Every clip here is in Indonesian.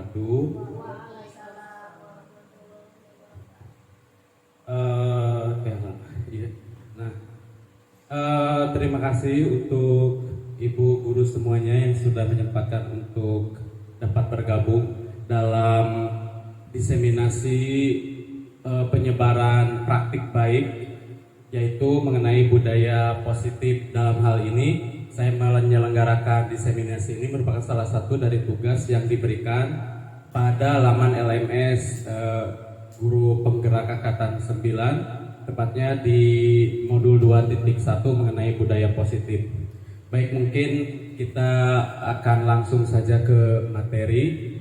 wabarakatuh. Iya. Nah, terima kasih untuk Ibu Guru semuanya yang sudah menyempatkan untuk dapat bergabung dalam diseminasi penyebaran praktik baik, yaitu mengenai budaya positif. Dalam hal ini saya menyelenggarakan diseminasi ini merupakan salah satu dari tugas yang diberikan pada laman LMS Guru Penggerak Angkatan 9, tepatnya di modul 2.1 mengenai budaya positif. Baik, mungkin kita akan langsung saja ke materi.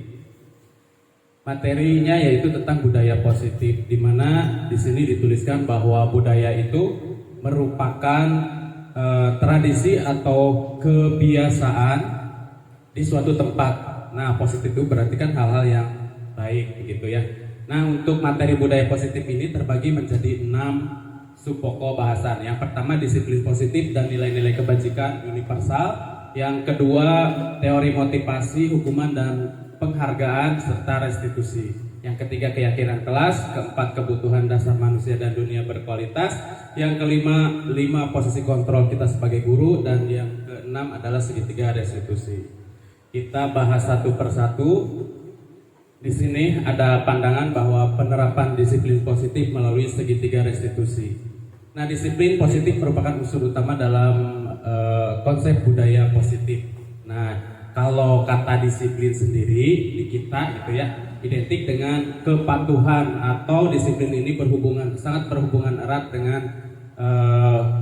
Materinya yaitu tentang budaya positif, di mana di sini dituliskan bahwa budaya itu merupakan tradisi atau kebiasaan di suatu tempat. Nah, positif itu berarti kan hal-hal yang baik, begitu ya. Nah, untuk materi budaya positif ini terbagi menjadi 6 subpokok bahasan. Yang pertama, disiplin positif dan nilai-nilai kebajikan universal. Yang kedua, teori motivasi, hukuman dan penghargaan serta restitusi. Yang ketiga, keyakinan kelas. Keempat, kebutuhan dasar manusia dan dunia berkualitas. Yang kelima, 5 posisi kontrol kita sebagai guru. Dan yang keenam adalah segitiga restitusi. Kita bahas satu persatu. Di sini ada pandangan bahwa penerapan disiplin positif melalui segitiga restitusi. Nah, disiplin positif merupakan unsur utama dalam konsep budaya positif. Nah, kalau kata disiplin sendiri di kita gitu ya, identik dengan kepatuhan, atau disiplin ini sangat berhubungan erat dengan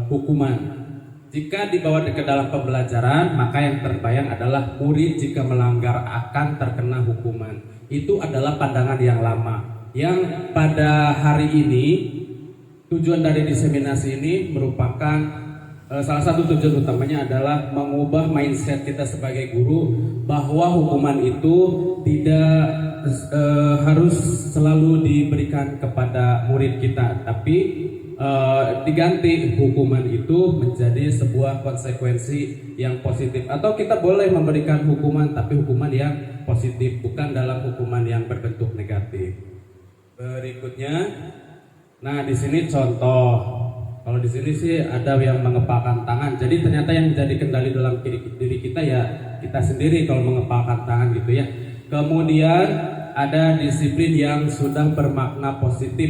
hukuman. Jika dibawa ke dalam pembelajaran, maka yang terbayang adalah murid jika melanggar akan terkena hukuman. Itu adalah pandangan yang lama, yang pada hari ini tujuan dari diseminasi ini merupakan salah satu tujuan utamanya adalah mengubah mindset kita sebagai guru bahwa hukuman itu tidak harus selalu diberikan kepada murid kita, tapi diganti hukuman itu menjadi sebuah konsekuensi yang positif, atau kita boleh memberikan hukuman tapi hukuman yang positif, bukan dalam hukuman yang berbentuk negatif. Berikutnya, nah di sini contoh. Kalau di sini sih ada yang mengepalkan tangan. Jadi ternyata yang menjadi kendali dalam diri kita ya kita sendiri kalau mengepalkan tangan gitu ya. Kemudian ada disiplin yang sudah bermakna positif,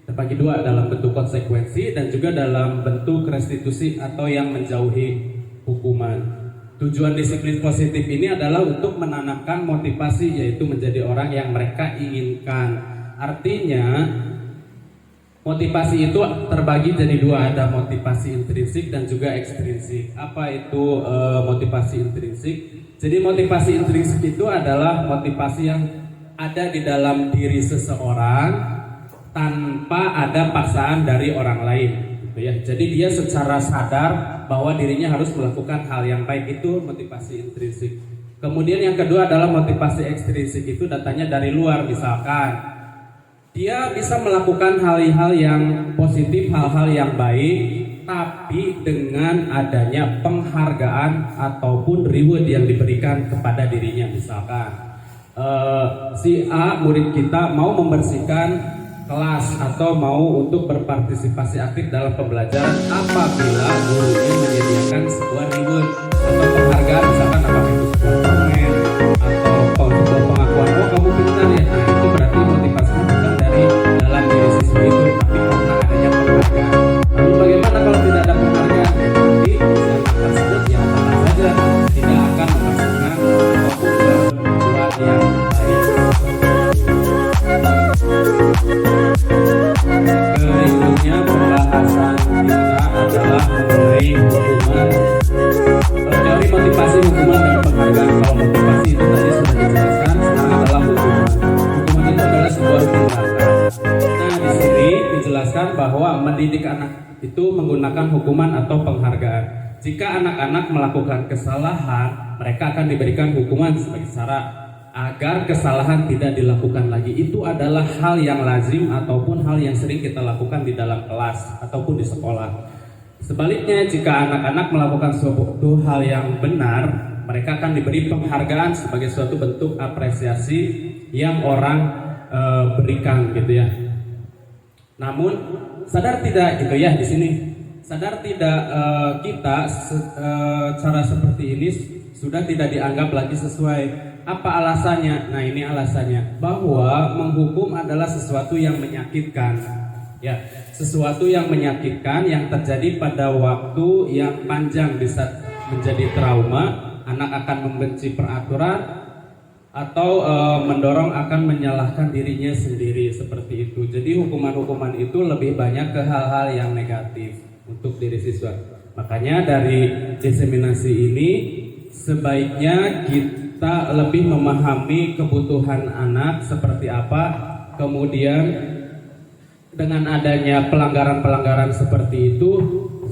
terbagi dua, dalam bentuk konsekuensi dan juga dalam bentuk restitusi atau yang menjauhi hukuman. Tujuan disiplin positif ini adalah untuk menanamkan motivasi, yaitu menjadi orang yang mereka inginkan. Artinya motivasi itu terbagi jadi dua, ada motivasi intrinsik dan juga ekstrinsik. Apa itu motivasi intrinsik? Jadi motivasi intrinsik itu adalah motivasi yang ada di dalam diri seseorang tanpa ada paksaan dari orang lain, gitu ya. Jadi dia secara sadar bahwa dirinya harus melakukan hal yang baik, itu motivasi intrinsik. Kemudian yang kedua adalah motivasi ekstrinsik, itu datanya dari luar. Misalkan dia bisa melakukan hal-hal yang positif, hal-hal yang baik, tapi dengan adanya penghargaan ataupun reward yang diberikan kepada dirinya. Misalkan si A, murid kita, mau membersihkan kelas atau mau untuk berpartisipasi aktif dalam pembelajaran, apabila gurunya menyediakan sebuah reward atau penghargaan, misalkan apakah itu sebuah komen atau sebuah pengakuan, oh kamu pintar ya. Nah, itu berarti motivasinya bukan dari dalam diri siswa itu, tapi karena adanya penghargaan. Lalu bagaimana kalau tidak ada penghargaan? Berarti anak tersebut yang apa saja tidak akan menghasilkan ataupun berbuat yang baik. Berikutnya pembahasan kita adalah mengenai hukuman. Teori motivasi, hukuman dan penghargaan. Kalau motivasi itu tadi sudah dijelaskan, sekarang adalah hukuman. Hukuman itu adalah sebuah tindakan. Nah, di sini dijelaskan bahwa mendidik anak itu menggunakan hukuman atau penghargaan. Jika anak-anak melakukan kesalahan, mereka akan diberikan hukuman sebagai syarat agar kesalahan tidak dilakukan lagi. Itu adalah hal yang lazim ataupun hal yang sering kita lakukan di dalam kelas ataupun di sekolah. Sebaliknya, jika anak-anak melakukan suatu hal yang benar, mereka akan diberi penghargaan sebagai suatu bentuk apresiasi yang orang berikan gitu ya. Namun sadar tidak gitu ya di sini, sadar tidak kita cara seperti ini sudah tidak dianggap lagi sesuai. Apa alasannya? Nah ini alasannya, bahwa menghukum adalah sesuatu yang menyakitkan. Ya, sesuatu yang menyakitkan yang terjadi pada waktu yang panjang bisa menjadi trauma. Anak akan membenci peraturan atau mendorong akan menyalahkan dirinya sendiri seperti itu. Jadi hukuman-hukuman itu lebih banyak ke hal-hal yang negatif untuk diri siswa. Makanya dari diseminasi ini sebaiknya kita lebih memahami kebutuhan anak seperti apa, kemudian dengan adanya pelanggaran-pelanggaran seperti itu,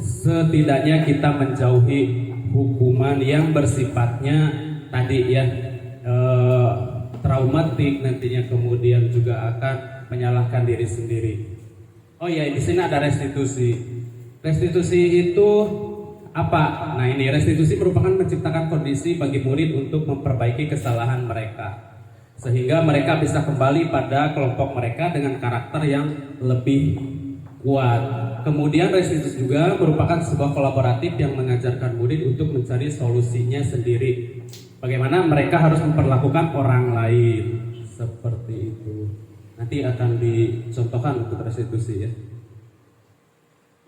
setidaknya kita menjauhi hukuman yang bersifatnya tadi ya traumatik, nantinya kemudian juga akan menyalahkan diri sendiri. Oh ya, di sini ada restitusi. Restitusi itu apa? Nah ini restitusi merupakan menciptakan kondisi bagi murid untuk memperbaiki kesalahan mereka, sehingga mereka bisa kembali pada kelompok mereka dengan karakter yang lebih kuat. Kemudian restitusi juga merupakan sebuah kolaboratif yang mengajarkan murid untuk mencari solusinya sendiri. Bagaimana mereka harus memperlakukan orang lain, seperti itu. Nanti akan dicontohkan untuk restitusi ya.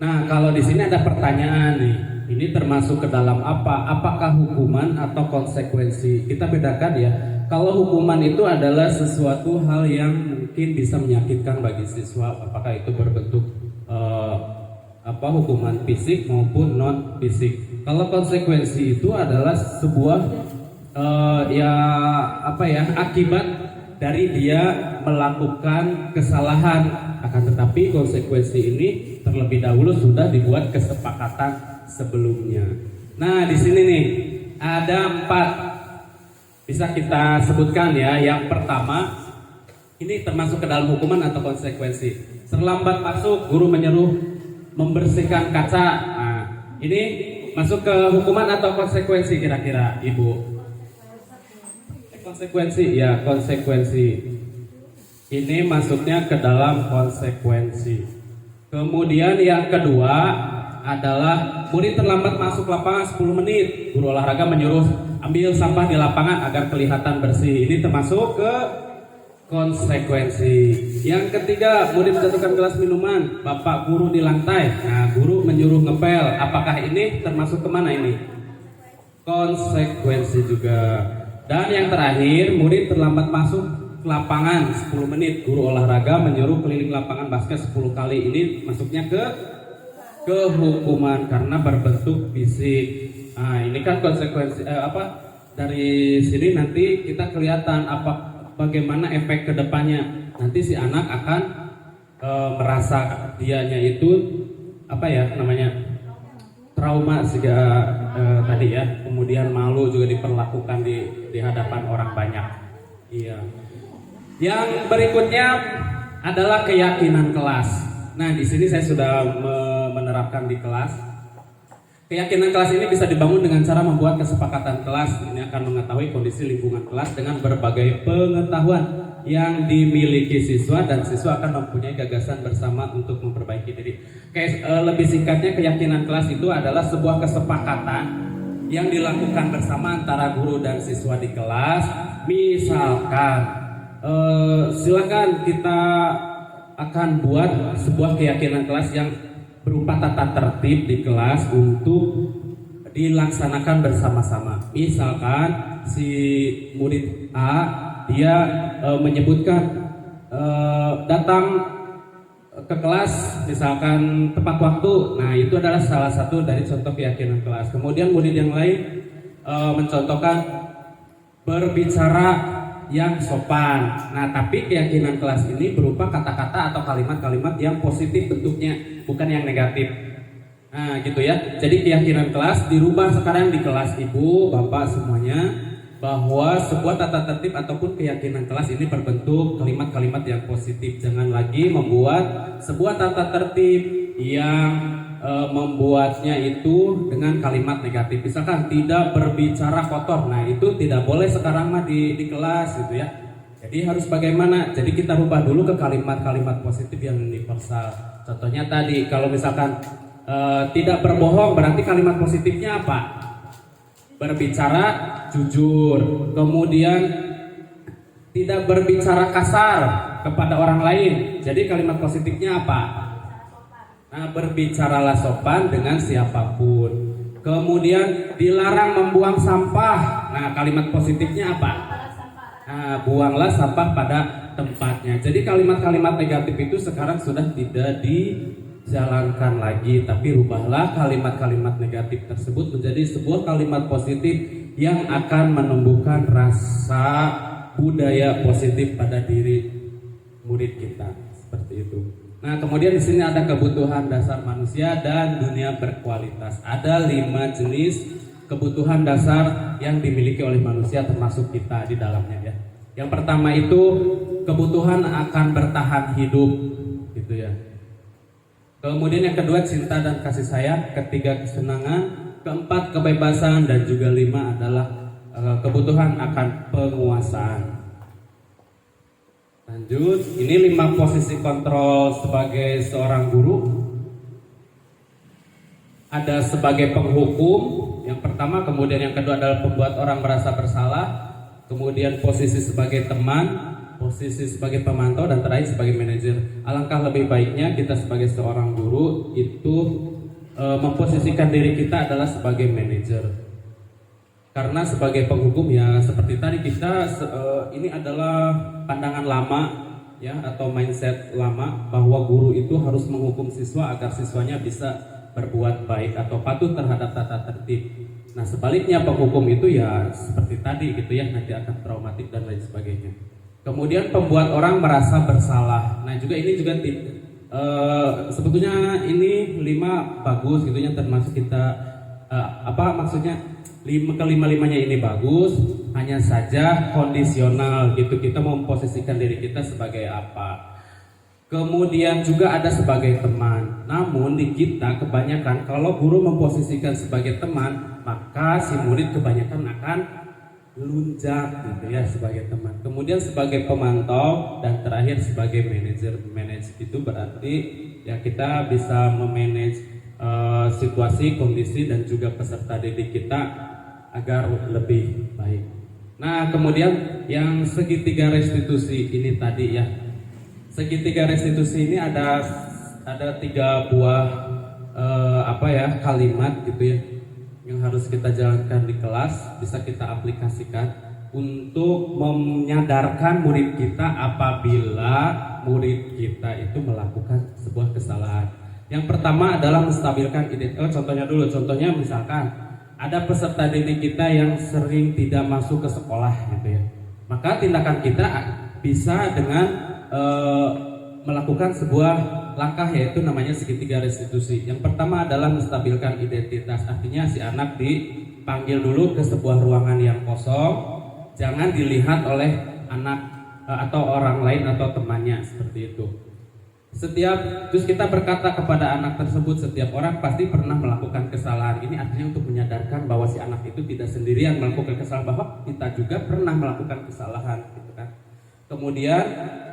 Nah kalau di sini ada pertanyaan nih. Ini termasuk ke dalam apa? Apakah hukuman atau konsekuensi? Kita bedakan ya. Kalau hukuman itu adalah sesuatu hal yang mungkin bisa menyakitkan bagi siswa, apakah itu berbentuk hukuman fisik maupun non fisik. Kalau konsekuensi itu adalah sebuah akibat dari dia melakukan kesalahan. Akan tetapi konsekuensi ini terlebih dahulu sudah dibuat kesepakatan sebelumnya. Nah di sini nih ada 4 bisa kita sebutkan ya. Yang pertama ini termasuk ke dalam hukuman atau konsekuensi. Terlambat masuk, guru menyuruh membersihkan kaca. Nah ini masuk ke hukuman atau konsekuensi kira-kira Ibu? Konsekuensi ya, konsekuensi. Ini masuknya ke dalam konsekuensi. Kemudian yang kedua adalah murid terlambat masuk lapangan 10 menit. Guru olahraga menyuruh ambil sampah di lapangan agar kelihatan bersih. Ini termasuk ke konsekuensi. Yang ketiga, murid menjatuhkan gelas minuman, bapak guru di lantai. Nah, guru menyuruh ngepel. Apakah ini termasuk kemana ini? Konsekuensi juga. Dan yang terakhir, murid terlambat masuk ke lapangan 10 menit. Guru olahraga menyuruh keliling lapangan basket 10 kali. Ini masuknya ke hukuman karena berbentuk fisik. Nah, ini kan konsekuensi dari sini nanti kita kelihatan bagaimana efek kedepannya. Nanti si anak akan merasa dianya itu trauma tadi ya. Kemudian malu juga diperlakukan di hadapan orang banyak. Iya. Yang berikutnya adalah keyakinan kelas. Nah, di sini saya sudah menerapkan di kelas. Keyakinan kelas ini bisa dibangun dengan cara membuat kesepakatan kelas. Ini akan mengetahui kondisi lingkungan kelas dengan berbagai pengetahuan yang dimiliki siswa, dan siswa akan mempunyai gagasan bersama untuk memperbaiki diri. Lebih singkatnya, keyakinan kelas itu adalah sebuah kesepakatan yang dilakukan bersama antara guru dan siswa di kelas. Misalkan, silakan kita akan buat sebuah keyakinan kelas yang berupa tata tertib di kelas untuk dilaksanakan bersama-sama. Misalkan si murid A dia menyebutkan datang ke kelas misalkan tepat waktu. Nah, itu adalah salah satu dari contoh keyakinan kelas. Kemudian murid yang lain mencontohkan berbicara yang sopan. Nah, tapi keyakinan kelas ini berupa kata-kata atau kalimat-kalimat yang positif bentuknya, bukan yang negatif. Nah, gitu ya. Jadi keyakinan kelas dirubah sekarang di kelas Ibu, Bapak semuanya, bahwa sebuah tata tertib ataupun keyakinan kelas ini berbentuk kalimat-kalimat yang positif. Jangan lagi membuat sebuah tata tertib yang membuatnya itu dengan kalimat negatif. Misalkan tidak berbicara kotor. Nah, itu tidak boleh sekarang mah di kelas gitu ya. Jadi harus bagaimana? Jadi kita rubah dulu ke kalimat-kalimat positif yang universal. Contohnya tadi kalau misalkan tidak berbohong, berarti kalimat positifnya apa? Berbicara jujur. Kemudian tidak berbicara kasar kepada orang lain. Jadi kalimat positifnya apa? Nah, berbicaralah sopan dengan siapapun. Kemudian dilarang membuang sampah. Nah, kalimat positifnya apa? Nah, buanglah sampah pada tempatnya. Jadi kalimat-kalimat negatif itu sekarang sudah tidak dijalankan lagi, tapi rubahlah kalimat-kalimat negatif tersebut menjadi sebuah kalimat positif yang akan menumbuhkan rasa budaya positif pada diri murid kita, seperti itu. Nah, kemudian di sini ada kebutuhan dasar manusia dan dunia berkualitas. Ada 5 jenis kebutuhan dasar yang dimiliki oleh manusia termasuk kita di dalamnya ya. Yang pertama itu kebutuhan akan bertahan hidup gitu ya. Kemudian yang kedua cinta dan kasih sayang, ketiga kesenangan, keempat kebebasan, dan juga 5 adalah kebutuhan akan penguasaan. Lanjut, ini 5 posisi kontrol sebagai seorang guru. Ada sebagai penghukum yang pertama, kemudian yang kedua adalah pembuat orang merasa bersalah, kemudian posisi sebagai teman, posisi sebagai pemantau, dan terakhir sebagai manajer. Alangkah lebih baiknya kita sebagai seorang guru itu memposisikan diri kita adalah sebagai manajer. Karena sebagai penghukum ya seperti tadi kita ini adalah pandangan lama ya, atau mindset lama bahwa guru itu harus menghukum siswa agar siswanya bisa berbuat baik atau patuh terhadap tata tertib. Nah, sebaliknya penghukum itu ya seperti tadi gitu ya, nanti akan traumatik dan lain sebagainya. Kemudian pembuat orang merasa bersalah. Nah, juga ini juga sebetulnya ini 5 bagus gitu ya, termasuk kita maksudnya kelima-limanya ini bagus, hanya saja kondisional gitu, kita memposisikan diri kita sebagai apa. Kemudian juga ada sebagai teman. Namun di kita kebanyakan kalau guru memposisikan sebagai teman, maka si murid kebanyakan akan lunjak gitu ya sebagai teman. Kemudian sebagai pemantau, dan terakhir sebagai manajer. Manage itu berarti ya kita bisa memanage situasi, kondisi, dan juga peserta didik kita agar lebih baik. Nah, kemudian yang segitiga restitusi ini tadi ya. Segitiga restitusi ini ada 3 buah kalimat gitu ya yang harus kita jalankan di kelas, bisa kita aplikasikan untuk menyadarkan murid kita apabila murid kita itu melakukan sebuah kesalahan. Yang pertama adalah menstabilkan identitas. Contohnya misalkan ada peserta didik kita yang sering tidak masuk ke sekolah gitu ya. Maka tindakan kita bisa dengan melakukan sebuah langkah, yaitu namanya segitiga restitusi. Yang pertama adalah menstabilkan identitas, artinya si anak dipanggil dulu ke sebuah ruangan yang kosong, jangan dilihat oleh anak atau orang lain atau temannya, seperti itu. Terus kita berkata kepada anak tersebut, setiap orang pasti pernah melakukan kesalahan. Ini artinya untuk menyadarkan bahwa si anak itu tidak sendirian melakukan kesalahan, bahwa kita juga pernah melakukan kesalahan gitu kan. Kemudian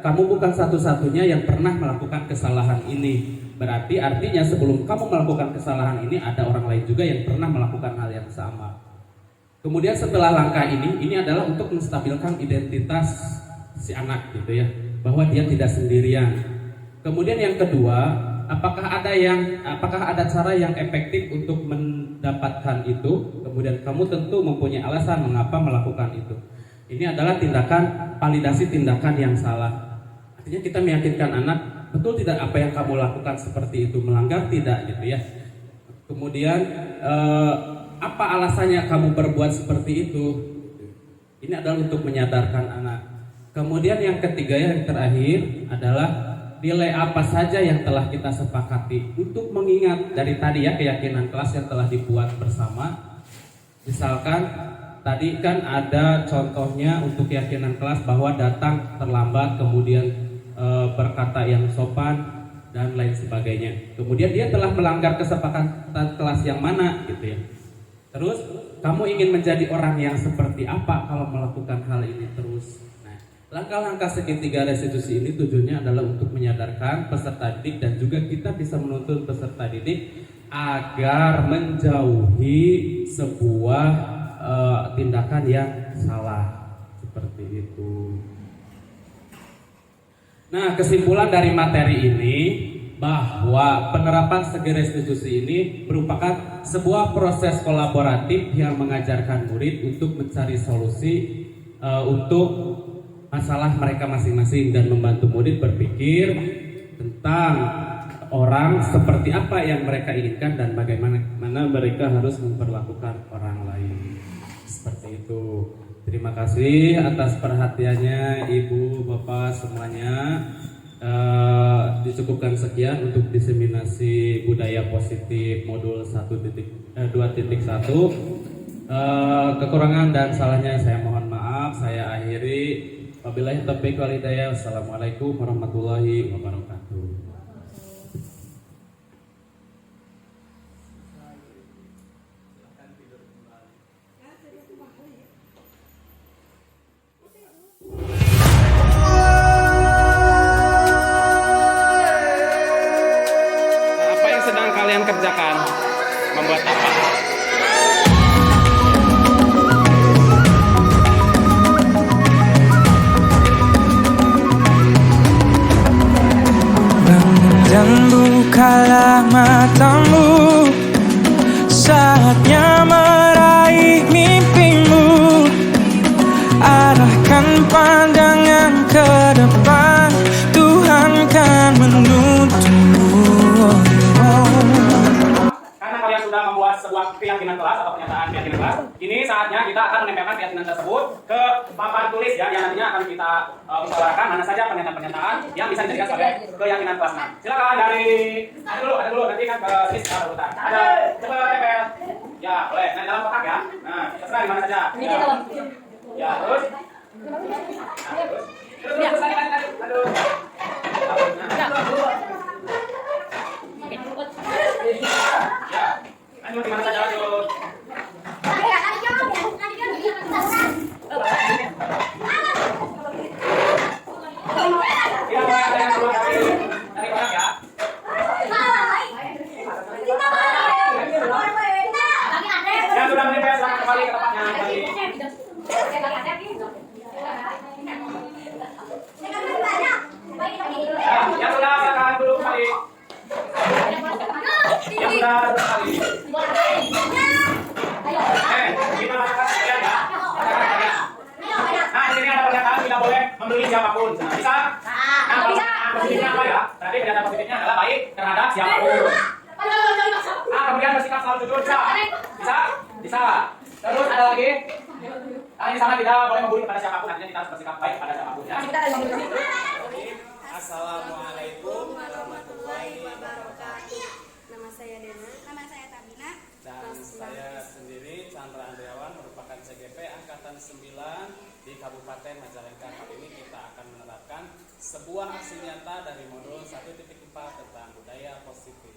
kamu bukan satu-satunya yang pernah melakukan kesalahan ini. Berarti artinya sebelum kamu melakukan kesalahan ini ada orang lain juga yang pernah melakukan hal yang sama. Kemudian setelah langkah ini adalah untuk menstabilkan identitas si anak gitu ya, bahwa dia tidak sendirian. Kemudian yang kedua, apakah ada cara yang efektif untuk mendapatkan itu? Kemudian kamu tentu mempunyai alasan mengapa melakukan itu. Ini adalah validasi tindakan yang salah. Artinya kita meyakinkan anak, betul tidak apa yang kamu lakukan seperti itu, melanggar tidak gitu ya. Kemudian apa alasannya kamu berbuat seperti itu? Ini adalah untuk menyadarkan anak. Kemudian yang ketiga, yang terakhir adalah nilai apa saja yang telah kita sepakati, untuk mengingat dari tadi ya keyakinan kelas yang telah dibuat bersama. Misalkan tadi kan ada contohnya untuk keyakinan kelas bahwa datang terlambat, kemudian berkata yang sopan, dan lain sebagainya. Kemudian dia telah melanggar kesepakatan kelas yang mana gitu ya. Terus kamu ingin menjadi orang yang seperti apa kalau melakukan hal ini terus? Nah, langkah-langkah segitiga restitusi ini tujuannya adalah untuk menyadarkan peserta didik dan juga kita bisa menuntun peserta didik agar menjauhi sebuah tindakan yang salah seperti itu. Nah, kesimpulan dari materi ini bahwa penerapan segi restitusi ini merupakan sebuah proses kolaboratif yang mengajarkan murid untuk mencari solusi untuk masalah mereka masing-masing dan membantu murid berpikir tentang orang seperti apa yang mereka inginkan dan bagaimana mereka harus memperlakukan orang lain. Seperti itu. Terima kasih atas perhatiannya Ibu, Bapak semuanya. Dicukupkan sekian untuk diseminasi budaya positif modul 2.1. Kekurangan dan salahnya saya mohon maaf. Saya akhiri. Wabillahi taufiq wal hidayah. Wassalamualaikum warahmatullahi wabarakatuh. Kerjakan membuat apa? Bangun dan bukalah matamu, saatnya meraih mimpimu. Arahkan pandangan ke depan, Tuhan kan menuntunmu. Sudah membuat sebuah keyakinan kelas atau pernyataan keyakinan kelas, ini saatnya kita akan menempelkan keyakinan tersebut ke papan tulis ya, yang nantinya akan kita musyawarahkan mana saja pernyataan-pernyataan yang bisa dijadikan sebagai keyakinan kelas. Nah, silakan dari ada dulu nanti kan ke sini secara urutan. Ada coba tempel. Ya, boleh. Nah, dalam kotak ya. Nah, terserah di mana saja. Ya, terus. Terus tadi. Aduh. Ya. Lanjut di mana saja, lanjut. Ya, ada yang keluar dari kotak ya. Yang sudah menempel silakan kembali ke tempatnya. Ya, yang sudah silakan dulu kembali. Yang sudah kembali. Kita lakukan sekian ya. Nah, di sini ada pernyataan tidak boleh membeli siapapun. Bisa? Nah, positifnya apa ya? Tadi pernyataan positifnya adalah baik terhadap siapapun. Nah, kemudian bersikap selalu jujur. Bisa? Bisa? Bisa. Terus ada lagi? Nah, di sana tidak boleh membuli kepada siapapun. Artinya kita harus bersikap baik pada siapapun ya. Assalamualaikum warahmatullahi wabarakatuh. Nama saya Dena. Nama saya Tabina. Dan saya sendiri Chandra Andriawan, merupakan CGP Angkatan 9 di Kabupaten Majalengka. Kali ini kita akan menerapkan sebuah aksi nyata dari modul 1.4 tentang budaya positif.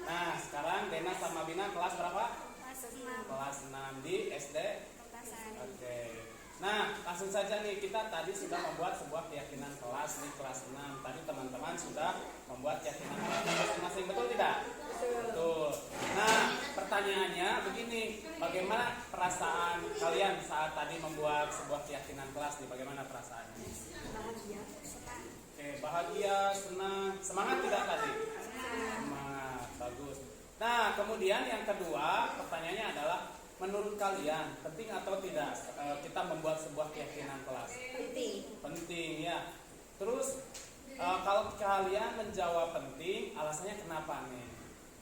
Nah, sekarang Dena sama Bina kelas berapa? Kelas 6. Kelas 6 di SD. Pertasan. Oke. Nah, langsung saja nih, kita tadi sudah membuat sebuah keyakinan kelas di kelas 6. Tadi teman-teman sudah membuat keyakinan kelas masing-masing, betul tidak? Betul. Nah, pertanyaannya begini, bagaimana perasaan kalian saat tadi membuat sebuah keyakinan kelas nih? Bagaimana perasaannya? Bahagia. Senang. Oke, bahagia, senang, semangat tidak tadi? Semangat, bagus. Nah, kemudian yang kedua, pertanyaannya adalah menurut kalian penting atau tidak kita membuat sebuah keyakinan kelas? Penting. Penting ya. Terus kalau kalian menjawab penting, alasannya kenapa nih?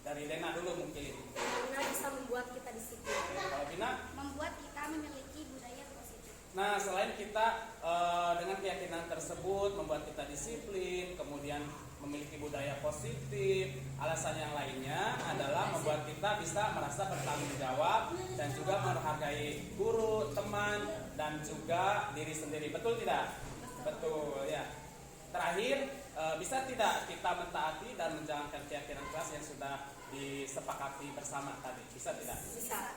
Dari Dena dulu mungkin. Karena bisa membuat kita disiplin. Oke, kalau Bina? Membuat kita memiliki budaya positif. Nah, selain kita dengan keyakinan tersebut membuat kita disiplin, kemudian memiliki budaya positif, alasan yang lainnya adalah membuat kita bisa merasa bertanggung jawab dan juga menghargai guru, teman, dan juga diri sendiri. Betul tidak? Betul ya. Terakhir, bisa tidak kita mentaati dan menjalankan keyakinan keras yang sudah disepakati bersama tadi? Bisa tidak?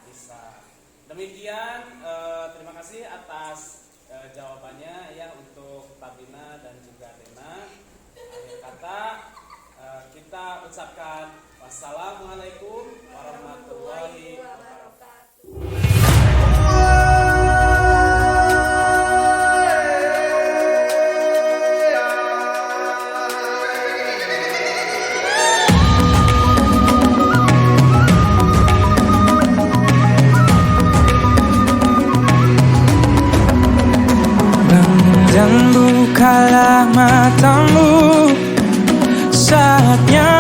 Bisa. Demikian, terima kasih atas jawabannya ya untuk Tabina dan juga Rena. Akhir kata kita ucapkan wassalamualaikum warahmatullahi wabarakatuh. Dan bukalah matamu, saatnya